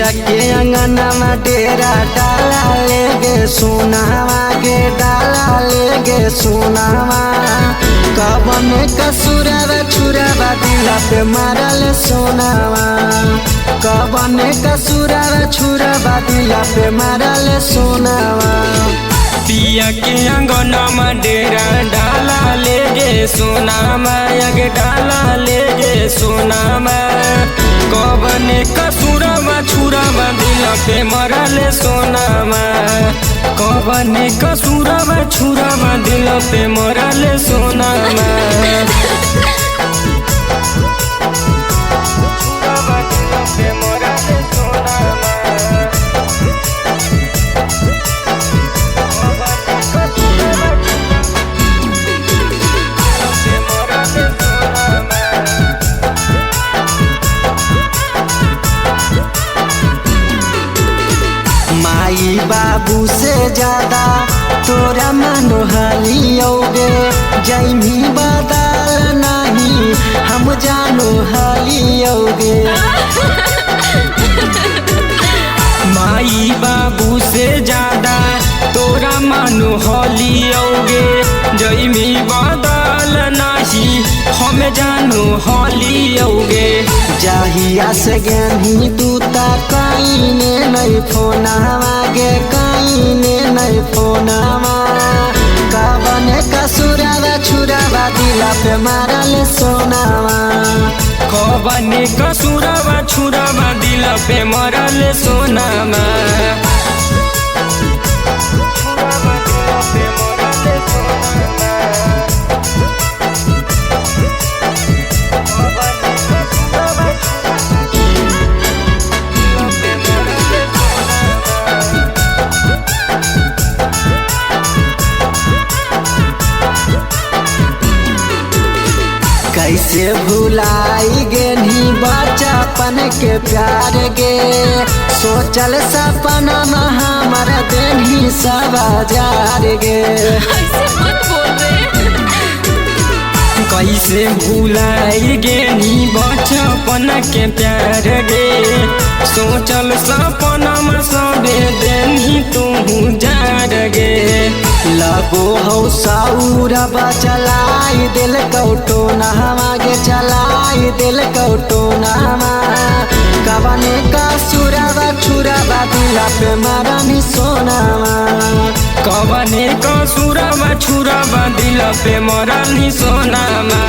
पिया के अंगनमा डेरा डाला लेगे सोनावा गे डाला लेगे सोनावा कवन कसुरवा छुरवा दिला पे मारल सोनावा कवन कसुरवा छुरवा दिला पे मारल सोनावा पिया के अंगनमा डेरा डाला लेगे सोनामा यगे डाला लेगे सोनामा कवन कसुरवा छुरवा दिला पे मरल सोनामा कवन कसुरवा छुरवा दिला पे मरल सोनामा माई बाबू से ज्यादा तोरा मनोहलियोगे जैमी बदल नहीं हम जानो हलियोगे माई बाबू से ज्यादा तोरा मानो हलियोगे जैमी बदल नाही हम जानो हलियोगे जाहिया से ज्ञानी दूता कईने नहीं फोनावा गे कईने नहीं फोनावा कवन कसुरवा छुरवा दिला पे मारल सोनावा कवन कसुरवा छुरवा दिला पे मरल सोनामा कैसे भुलाई गे नी बचपन के प्यार गे सोचल सपना में हमार देनी सब हजार गे कैसे भुलाई गे नी बचपन के प्यार गे सोचल सपना में सबे देनी तू जार गे लगो हो साउरबा चलाई दिल कौटो नहवा गे चलाई दिल कौटो नहवा कवने का सुरवा छुरवा दिला पे मारनी सोनावा कवने कसुरवा छुरवा दिला पे मरल सोनामा।